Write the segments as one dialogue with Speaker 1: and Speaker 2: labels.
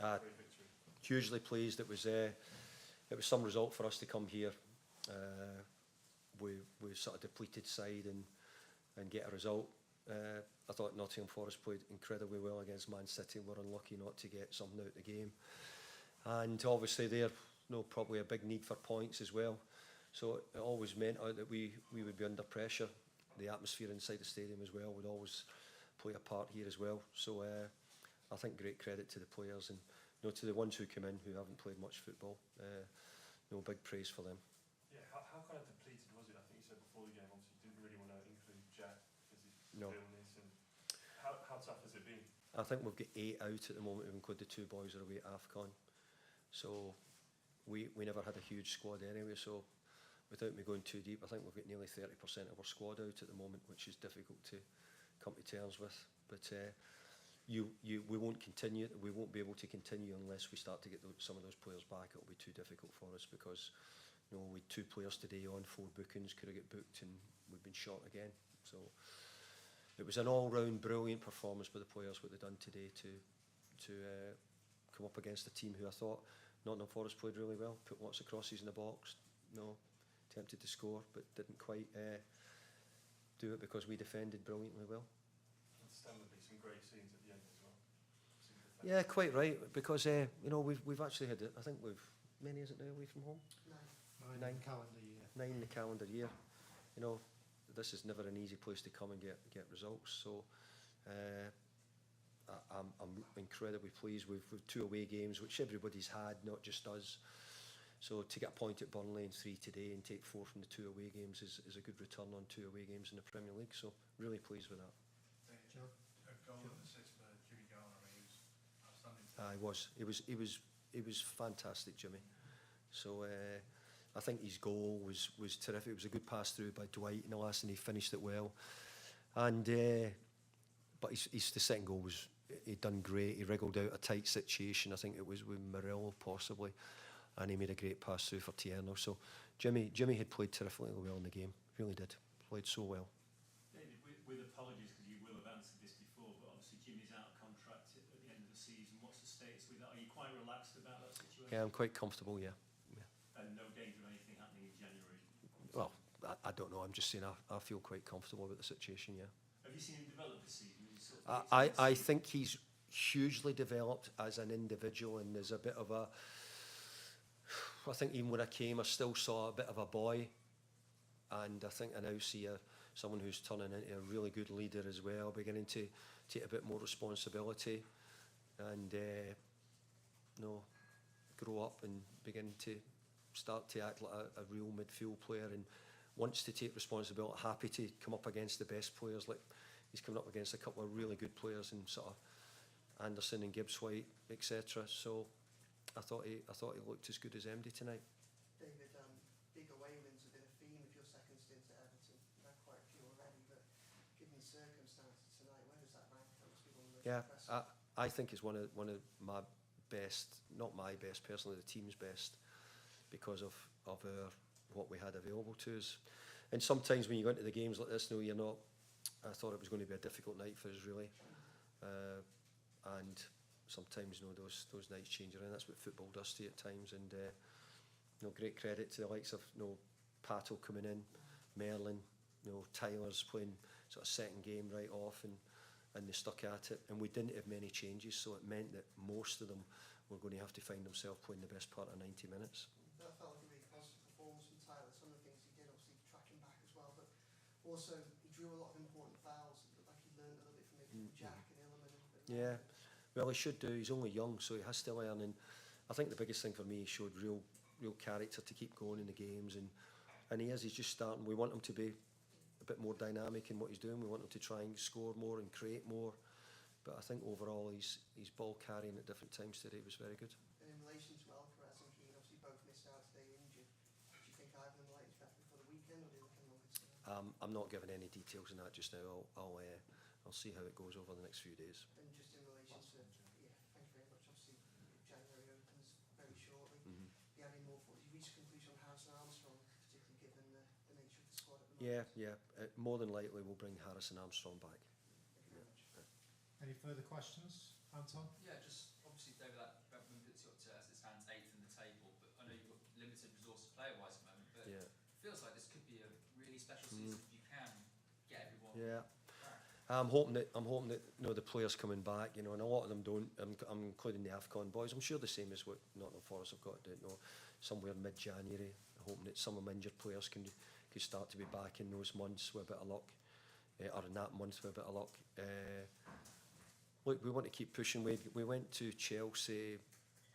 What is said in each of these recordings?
Speaker 1: Great victory. Hugely pleased. It was some result for us to come here. We sort of depleted side and get a result. I thought Nottingham Forest played incredibly well against Man City. We're unlucky not to get something out of the game. And obviously they're probably a big need for points as well. So it always meant that we would be under pressure. The atmosphere inside the stadium as well would always play a part here as well. So I think great credit to the players and to the ones who come in who haven't played much football. Big praise for them.
Speaker 2: Yeah, how kind of depleted was it? I think you said before the game, obviously you didn't really want to include Jack because he's illness. And how tough has it been?
Speaker 1: I think we've got 8 out at the moment, if we include the 2 boys that are away at AFCON. So we never had a huge squad anyway, so without me going too deep, I think we've got nearly 30% of our squad out at the moment, which is difficult to come to terms with. But we won't continue. We won't be able to continue unless we start to get some of those players back. It'll be too difficult for us because we had 2 players today on 4 bookings, could have got booked, and we've been shot again. So it was an all-round brilliant performance by the players what they've done today to come up against a team who I thought Nottingham Forest played really well, put lots of crosses in the box, attempted to score, but didn't quite do it because we defended brilliantly well.
Speaker 2: Understandably, some great scenes at the end as well.
Speaker 1: Yeah, quite right, because we've actually had, I think many is it now away from home?
Speaker 3: 9 calendar year.
Speaker 1: 9 in the calendar year. This is never an easy place to come and get results. So I'm incredibly pleased with 2 away games, which everybody's had, not just us. So to get a point at Burnley and 3 today and take 4 from the 2 away games is a good return on 2 away games in the Premier League. So really pleased with that.
Speaker 4: A goal and assist for Jimmy Garner. He was outstanding.
Speaker 1: He was fantastic, Jimmy. So I think his goal was terrific. It was a good pass through by Dwight in the last, and he finished it well. And but the second goal was, he'd done great. He wriggled out a tight situation. I think it was with Murillo possibly, and he made a great pass through for Tierno. So Jimmy had played terrifically well in the game. Really did. Played so well.
Speaker 5: David, with apologies because you will have answered this before, but obviously Jimmy's out of contract at the end of the season. What's the status with that? Are you quite relaxed about that situation?
Speaker 1: Yeah, I'm quite comfortable. Yeah.
Speaker 5: And no danger of anything happening in January?
Speaker 1: Well, I don't know. I'm just saying I feel quite comfortable with the situation. Yeah.
Speaker 5: Have you seen him develop this season?
Speaker 1: I think he's hugely developed as an individual, and there's a bit of a. I think even when I came, I still saw a bit of a boy, and I think I now see someone who's turning into a really good leader as well, beginning to take a bit more responsibility, and grow up and begin to start to act like a real midfield player, and wants to take responsibility, happy to come up against the best players. Like he's coming up against a couple of really good players in sort of Anderson and Gibbs White, etc. So I thought he looked as good as MD tonight.
Speaker 6: David, big away wins have been a theme of your second stint at Everton. You've had quite a few already, but given the circumstances tonight, where does that rank? That must be one of the most impressive.
Speaker 1: I think it's one of my best, not my best personally, the team's best, because of what we had available to us. And sometimes when you go into the games like this, you're not. I thought it was going to be a difficult night for us, really, and sometimes those nights change around. That's what football does to you at times. And great credit to the likes of Pato coming in, Merlin, Tyler's playing sort of second game right off, and they stuck at it. And we didn't have many changes, so it meant that most of them were going to have to find themselves playing the best part of 90 minutes.
Speaker 6: That felt like a really positive performance from Tyler. Some of the things he did, obviously tracking back as well, but also he drew a lot of important fouls. It looked like he learned a little bit from maybe Jack and Illiman.
Speaker 1: Yeah, well, he should do. He's only young, so he has to learn. And I think the biggest thing for me, he showed real character to keep going in the games, and he's just starting. We want him to be a bit more dynamic in what he's doing. We want him to try and score more and create more. But I think overall, his ball carrying at different times today was very good.
Speaker 6: And in relation to Alcaraz and Keane, obviously both missed out today injured. Do you think either of them likely to be back before the weekend, or do you look longer term?
Speaker 1: I'm not giving any details on that just now. I'll see how it goes over the next few days.
Speaker 6: And just in relation to, thank you very much. Obviously, January opens very shortly.
Speaker 1: Mm-hmm.
Speaker 6: Do you have any more thoughts? You reached a conclusion on Harrison Armstrong, particularly given the nature of the squad at the moment.
Speaker 1: Yeah. More than likely, we'll bring Harrison Armstrong back.
Speaker 6: Thank you very much.
Speaker 3: Any further questions, Anton?
Speaker 7: Yeah, just obviously, David, that feels like this could be a really special season if you can get everyone
Speaker 1: Yeah.
Speaker 7: back.
Speaker 1: I'm hoping that you know, the players coming back, you know, and a lot of them don't. I'm including the AFCON boys. I'm sure the same as what Nottingham Forest have got to, you know, somewhere mid-January. Hoping that some of them injured players can start to be back in those months with a bit of luck, or in that month with a bit of luck. Look, we want to keep pushing. We went to Chelsea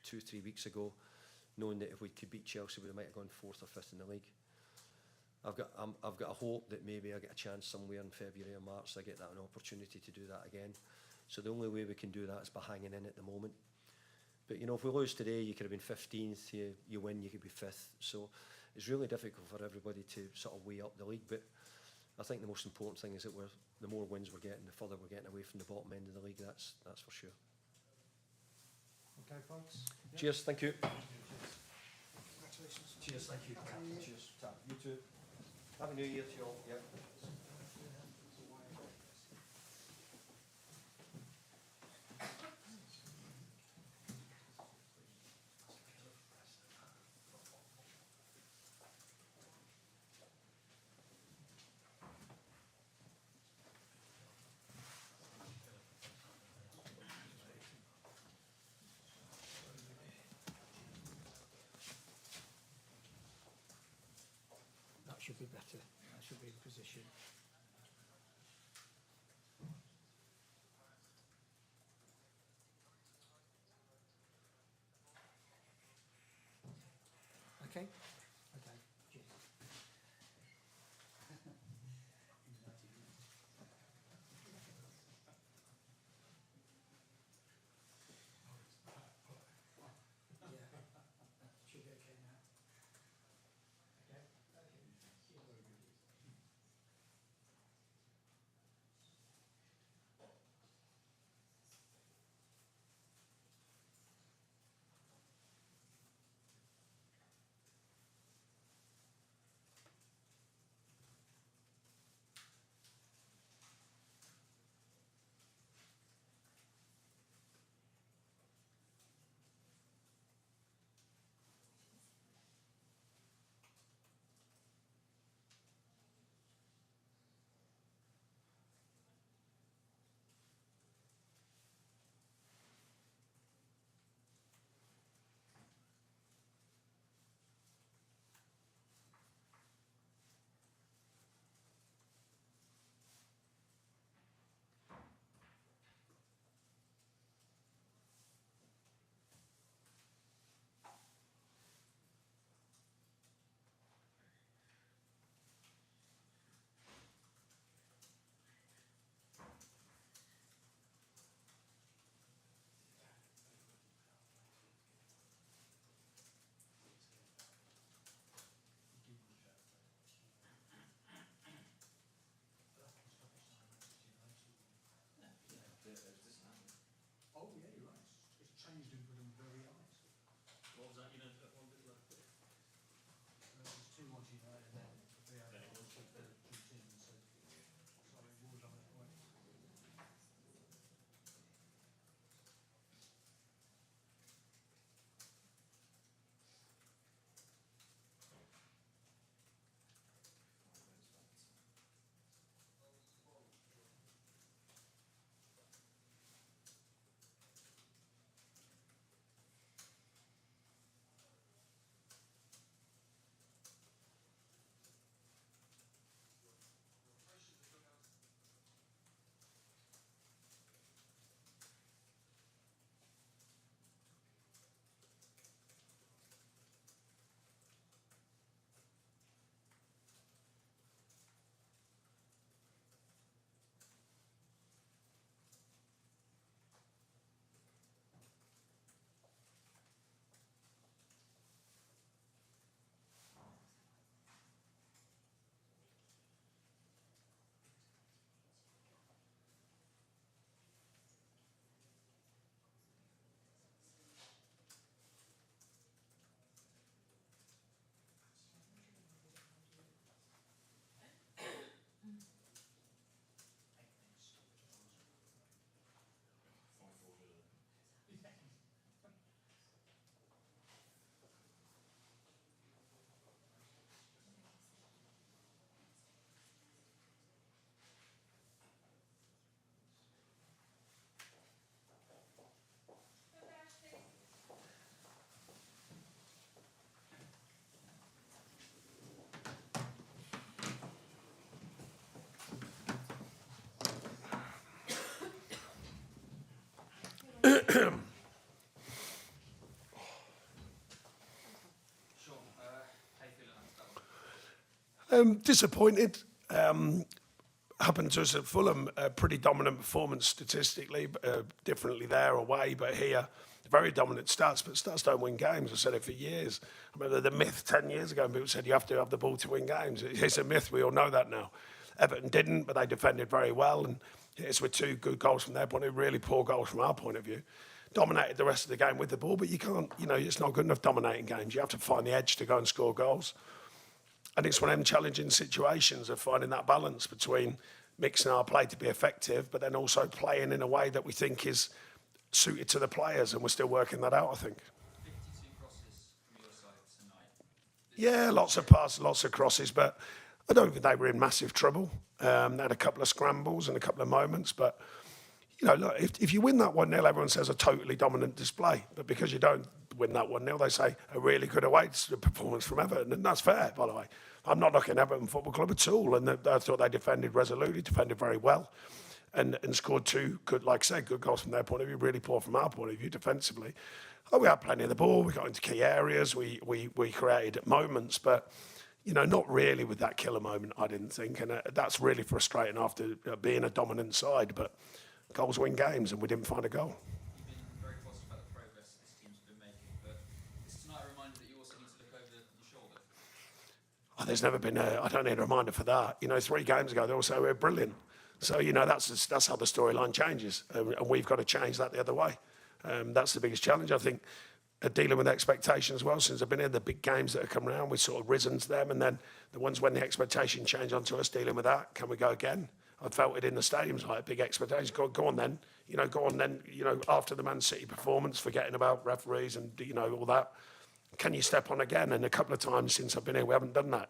Speaker 1: 2-3 weeks ago, knowing that if we could beat Chelsea, we might have gone 4th or 5th in the league. I've got a hope that maybe I get a chance somewhere in February or March. I get that an opportunity to do that again. So the only way we can do that is by hanging in at the moment. But you know, if we lose today, you could have been 15th. You win, you could be 5th. So it's really difficult for everybody to sort of weigh up the league. But I think the most important thing is that the more wins we're getting, the further we're getting away from the bottom end of the league. That's for sure.
Speaker 3: Okay, folks?
Speaker 1: Cheers. Thank you.
Speaker 6: Congratulations.
Speaker 1: Cheers. Thank you.
Speaker 6: Happy New Year.
Speaker 1: Cheers. You too. Happy New Year to you all. Yep.
Speaker 3: That should be better. That should be the position. Okay? Okay. Cheers. Yeah. Should be okay now. Okay.
Speaker 7: Sean, how you feeling after that one?
Speaker 8: Disappointed. Happened to us at Fulham, a pretty dominant performance statistically, differently there away, but here, very dominant stats, but stats don't win games. I've said it for years. I remember the myth 10 years ago, people said you have to have the ball to win games. It's a myth, we all know that now. Everton didn't, but they defended very well, and it's with 2 good goals from their point of view, really poor goals from our point of view. Dominated the rest of the game with the ball, but you can't, it's not good enough dominating games. You have to find the edge to go and score goals. And it's one of them challenging situations of finding that balance between mixing our play to be effective, but then also playing in a way that we think is suited to the players, and we're still working that out, I think.
Speaker 7: 52 crosses from your side tonight.
Speaker 8: Yeah, lots of passes, lots of crosses, but I don't think they were in massive trouble. They had a couple of scrambles and a couple of moments, but look, if you win that 1-0, everyone says a totally dominant display. But because you don't win that 1-0, they say a really good away performance from Everton. And that's fair, by the way. I'm not knocking Everton Football Club at all. And I thought they defended resolutely, defended very well, and scored 2 good, like I said, good goals from their point of view, really poor from our point of view defensively. Oh, we had plenty of the ball. We got into key areas. We created moments, but not really with that killer moment, I didn't think. And that's really frustrating after being a dominant side. But goals win games, and we didn't find a goal.
Speaker 7: You've been very positive about the progress this team's been making, but is tonight a reminder that you also need to look over your shoulder?
Speaker 8: Oh, there's never been I don't need a reminder for that. 3 games ago, they all say we're brilliant. So, that's how the storyline changes. And we've got to change that the other way. That's the biggest challenge, I think, dealing with expectations as well. Since I've been in the big games that have come around, we've sort of risen to them. And then the ones when the expectation change onto us, dealing with that, can we go again? I felt it in the stadiums, like big expectations. Go on then. After the Man City performance, forgetting about referees and, all that. Can you step on again? And a couple of times since I've been here, we haven't done that.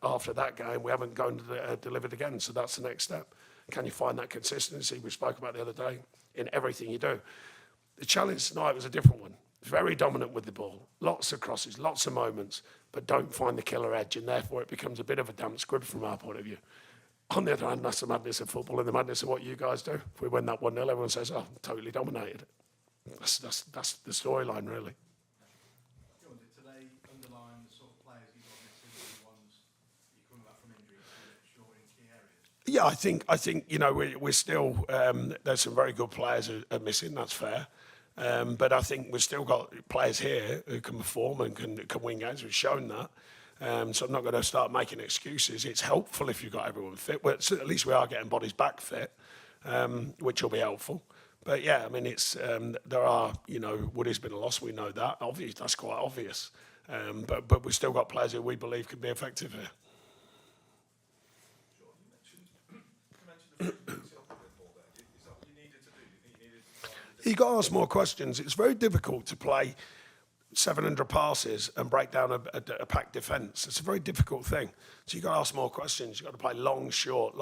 Speaker 8: After that game, we haven't gone to delivered again. So that's the next step. Can you find that consistency we spoke about the other day in everything you do? The challenge tonight was a different one. Very dominant with the ball. Lots of crosses, lots of moments, but don't find the killer edge. And therefore, it becomes a bit of a damp squib from our point of view. On the other hand, that's the madness of football and the madness of what you guys do. If we win that 1-0, everyone says, oh, totally dominated. That's the storyline, really.
Speaker 4: John, did today underline the sort of players you got missing, the ones you're coming back from injury, short in key areas?
Speaker 8: Yeah, I think we're still, there's some very good players who are missing, that's fair. But I think we've still got players here who can perform and can win games. We've shown that. So I'm not going to start making excuses. It's helpful if you've got everyone fit. Well, at least we are getting bodies back fit, which will be helpful. But yeah, I mean, it's there are, Woody's been a loss. We know that. Obviously, that's quite obvious. But we've still got players who we believe can be effective here.
Speaker 9: Sure. You mentioned the frequency of the ball there. Is that what you needed to do? You think you needed to try and
Speaker 8: You got to ask more questions. It's very difficult to play 700 passes and break down a packed defence. It's a very difficult thing. So you've got to ask more questions. You've got to play long, short.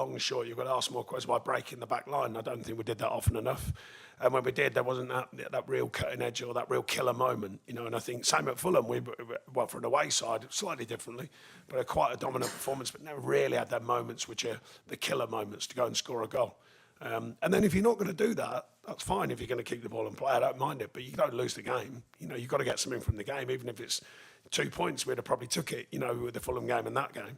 Speaker 8: You've got to ask more questions by breaking the back line. I don't think we did that often enough. And when we did, there wasn't that real cutting edge or that real killer moment. And I think same at Fulham, for an away side, slightly differently, but quite a dominant performance, but never really had their moments which are the killer moments to go and score a goal. And then if you're not going to do that, that's fine if you're going to keep the ball and play. I don't mind it, but you don't lose the game. You've got to get something from the game, even if it's 2 points. We'd have probably took it, with the Fulham game and that game.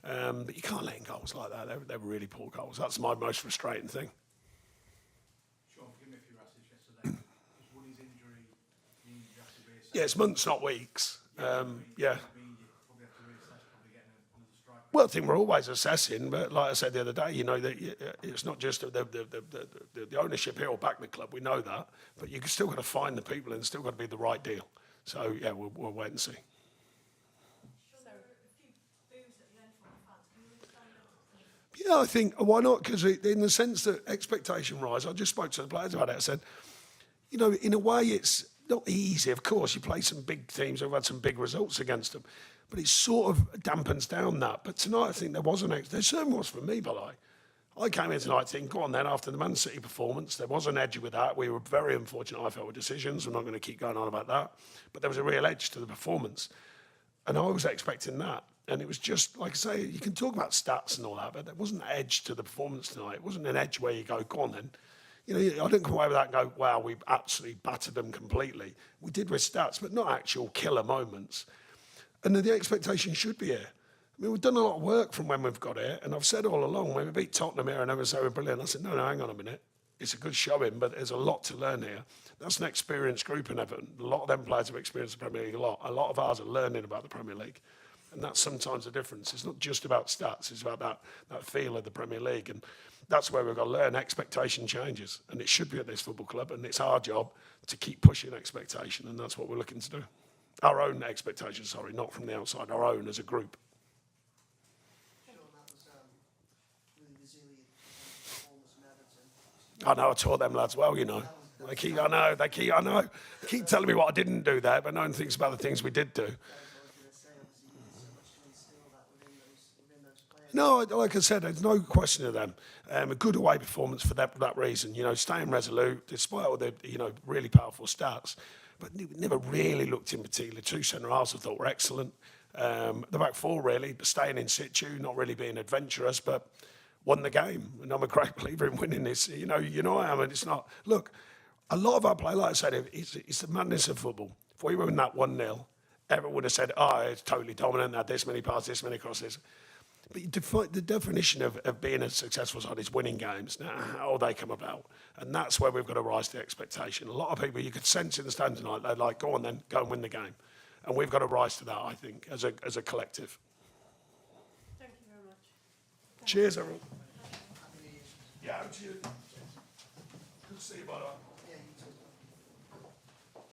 Speaker 8: But you can't let in goals like that. They were really poor goals. That's my most frustrating thing.
Speaker 4: Sean, forgive me if you were asked this yesterday. Is Woody's injury mean you have to reassess?
Speaker 8: Yeah, it's months, not weeks. Yeah.
Speaker 4: That mean you probably have to reassess probably getting another striker?
Speaker 8: Well, I think we're always assessing, but like I said the other day, that it's not just the ownership here will back the club. We know that, but you've still got to find the people and it's still got to be the right deal. So yeah, we'll wait and see. Yeah, I think, why not? Because in the sense that expectation rise, I just spoke to the players about it. I said, in a way, it's not easy. Of course, you play some big teams who've had some big results against them, but it sort of dampens down that. But tonight, I think there certainly was for me, but I came in tonight thinking, go on then, after the Man City performance, there was an edge with that. We were very unfortunate, I felt, with decisions. I'm not going to keep going on about that. But there was a real edge to the performance. And I was expecting that. And it was just, like I say, you can talk about stats and all that, but there wasn't an edge to the performance tonight. It wasn't an edge where you go on then. You know, I didn't come away with that and go, wow, we absolutely battered them completely. We did with stats, but not actual killer moments. And the expectation should be here. I mean, we've done a lot of work from when we've got here, and I've said all along, when we beat Tottenham here and everyone said we're brilliant, I said, no, hang on a minute. It's a good showing, but there's a lot to learn here. That's an experienced group in Everton. A lot of them players have experienced the Premier League a lot. A lot of ours are learning about the Premier League. And that's sometimes the difference. It's not just about stats, it's about that feel of the Premier League. And that's where we've got to learn. Expectation changes. And it should be at this football club. And it's our job to keep pushing expectation. And that's what we're looking to do. Our own expectations, sorry, not from the outside, our own as a group.
Speaker 6: Sean, that was really resilient performance from Everton.
Speaker 8: I know, I taught them lads well, you know. They keep telling me what I didn't do there, but no one thinks about the things we did do. No, like I said, there's no question of them. A good away performance for that reason. You know, staying resolute, despite all the, you know, really powerful stats. But never really looked in particular. Two centre-halves I thought were excellent. The back four, really, but staying in situ, not really being adventurous, but won the game. And I'm a great believer in winning this. You know I am, and it's not... Look, a lot of our play, like I said, it's the madness of football. If we win that 1-0, everyone would have said, oh, it's totally dominant, had this many passes, this many crosses. But the definition of being a successful side is winning games. Now, how they come about. And that's where we've got to rise to expectation. A lot of people, you could sense in the stand tonight, they're like, go on then, go and win the game. And we've got to rise to that, I think, as a collective.
Speaker 10: Thank you very much.
Speaker 8: Cheers, everyone. Yeah, to you. Good to see you, by the way.